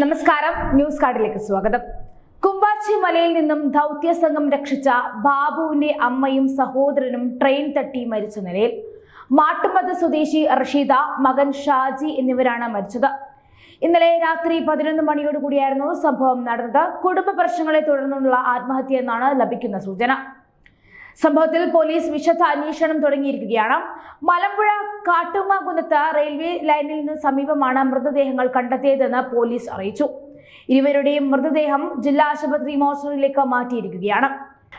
നമസ്കാരം, ന്യൂസ് കാർഡിലേക്ക് സ്വാഗതം. കുമ്പാച്ചി മലയിൽ നിന്നും ദൗത്യ സംഘം രക്ഷിച്ച ബാബുവിന്റെ അമ്മയും സഹോദരനും ട്രെയിൻ തട്ടി മരിച്ച നിലയിൽ. മാട്ടുമത സ്വദേശി റഷീദ, മകൻ ഷാജി എന്നിവരാണ് മരിച്ചത്. ഇന്നലെ രാത്രി 11 മണിയോടുകൂടിയായിരുന്നു സംഭവം നടന്നത്. കുടുംബ പ്രശ്നങ്ങളെ തുടർന്നുള്ള ആത്മഹത്യ എന്നാണ് ലഭിക്കുന്ന സൂചന. സംഭവത്തിൽ പോലീസ് വിശദ അന്വേഷണം തുടങ്ങിയിരിക്കുകയാണ്. മലമ്പുഴ കാട്ടുമാകുന്നത്ത് റെയിൽവേ ലൈനിൽ നിന്ന് സമീപമാണ് മൃതദേഹങ്ങൾ കണ്ടെത്തിയതെന്ന് പോലീസ് അറിയിച്ചു. ഇരുവരുടെയും മൃതദേഹം ജില്ലാ ആശുപത്രി മോർച്ചറിയിലേക്ക് മാറ്റിയിരിക്കുകയാണ്.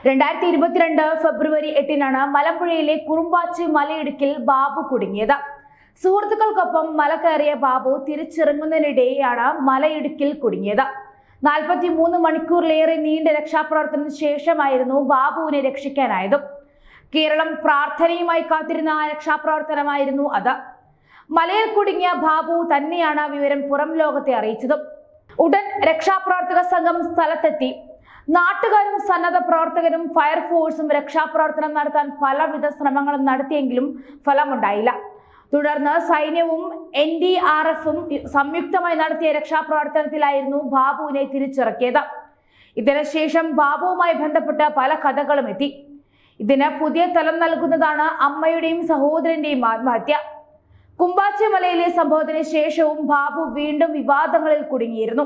2022 ഫെബ്രുവരി 8-നാണ് മലമ്പുഴയിലെ കുറുമ്പാച്ചി മലയിടുക്കിൽ ബാബു കുടുങ്ങിയത്. സുഹൃത്തുക്കൾക്കൊപ്പം മല കയറിയ ബാബു തിരിച്ചിറങ്ങുന്നതിനിടെയാണ് മലയിടുക്കിൽ കുടുങ്ങിയത്. 43 മണിക്കൂറിലേറെ നീണ്ട രക്ഷാപ്രവർത്തനത്തിന് ശേഷമായിരുന്നു ബാബുവിനെ രക്ഷിക്കാനായതും. കേരളം പ്രാർത്ഥനയുമായി കാത്തിരുന്ന രക്ഷാപ്രവർത്തനമായിരുന്നു അത്. മലയിൽ കുടുങ്ങിയ ബാബു തന്നെയാണ് വിവരം പുറം ലോകത്തെ അറിയിച്ചതും. ഉടൻ രക്ഷാപ്രവർത്തക സംഘം സ്ഥലത്തെത്തി. നാട്ടുകാരും സന്നദ്ധ പ്രവർത്തകരും ഫയർഫോഴ്സും രക്ഷാപ്രവർത്തനം നടത്താൻ പലവിധ ശ്രമങ്ങളും നടത്തിയെങ്കിലും ഫലമുണ്ടായില്ല. തുടർന്ന് സൈന്യവും NDRF-ഉം സംയുക്തമായി നടത്തിയ രക്ഷാപ്രവർത്തനത്തിലായിരുന്നു ബാബുവിനെ തിരിച്ചിറക്കിയത്. ഇതിനുശേഷം ബാബുവുമായി ബന്ധപ്പെട്ട പല കഥകളും എത്തി. ഇതിന് പുതിയ തലം നൽകുന്നതാണ് അമ്മയുടെയും സഹോദരന്റെയും ആത്മഹത്യ. കുമ്പാച്ചി മലയിലെ സംഭവത്തിന് ശേഷവും ബാബു വീണ്ടും വിവാദങ്ങളിൽ കുടുങ്ങിയിരുന്നു.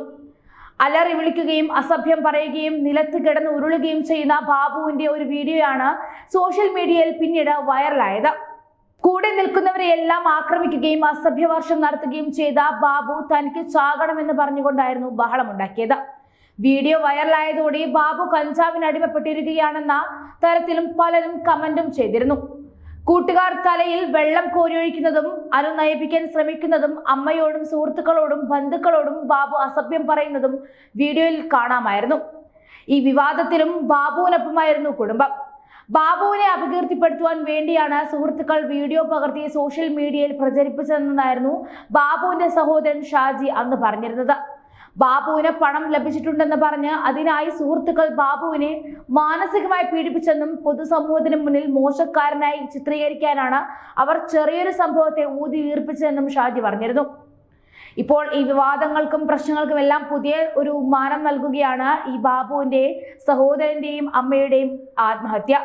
അലറി വിളിക്കുകയും അസഭ്യം പറയുകയും നിലത്ത് കിടന്ന് ഉരുളുകയും ചെയ്യുന്ന ബാബുവിന്റെ ഒരു വീഡിയോയാണ് സോഷ്യൽ മീഡിയയിൽ പിന്നീട് വൈറലായത്. കൂടെ നിൽക്കുന്നവരെയെല്ലാം ആക്രമിക്കുകയും അസഭ്യവർഷം നടത്തുകയും ചെയ്ത ബാബു തനിക്ക് ചാകണമെന്ന് പറഞ്ഞുകൊണ്ടായിരുന്നു ബഹളമുണ്ടാക്കിയത്. വീഡിയോ വൈറലായതോടെ ബാബു കഞ്ചാവിന് അടിമപ്പെട്ടിരിക്കുകയാണെന്ന തരത്തിലും പലരും കമന്റും ചെയ്തിരുന്നു. കൂട്ടുകാർ തലയിൽ വെള്ളം കോരിയൊഴിക്കുന്നതും അനുനയിപ്പിക്കാൻ ശ്രമിക്കുന്നതും അമ്മയോടും സുഹൃത്തുക്കളോടും ബന്ധുക്കളോടും ബാബു അസഭ്യം പറയുന്നതും വീഡിയോയിൽ കാണാമായിരുന്നു. ഈ വിവാദത്തിലും ബാബുവിനൊപ്പമായിരുന്നു കുടുംബം. ബാബുവിനെ അപകീർത്തിപ്പെടുത്തുവാൻ വേണ്ടിയാണ് സുഹൃത്തുക്കൾ വീഡിയോ പകർത്തി സോഷ്യൽ മീഡിയയിൽ പ്രചരിപ്പിച്ചതെന്നായിരുന്നു ബാബുവിന്റെ സഹോദരൻ ഷാജി അന്ന് പറഞ്ഞിരുന്നത്. ബാബുവിന് പണം ലഭിച്ചിട്ടുണ്ടെന്ന് പറഞ്ഞ് അതിനായി സുഹൃത്തുക്കൾ ബാബുവിനെ മാനസികമായി പീഡിപ്പിച്ചെന്നും പൊതുസമൂഹത്തിന് മുന്നിൽ മോശക്കാരനായി ചിത്രീകരിക്കാനാണ് അവർ ചെറിയൊരു സംഭവത്തെ ഊതി വീർപ്പിച്ചതെന്നും ഷാജി പറഞ്ഞിരുന്നു. ഇപ്പോൾ ഈ വിവാദങ്ങൾക്കും പ്രശ്നങ്ങൾക്കും എല്ലാം പുതിയ ഒരു മാനം നൽകുകയാണ് ഈ ബാബുവിന്റെ സഹോദരന്റെയും അമ്മയുടെയും ആത്മഹത്യ.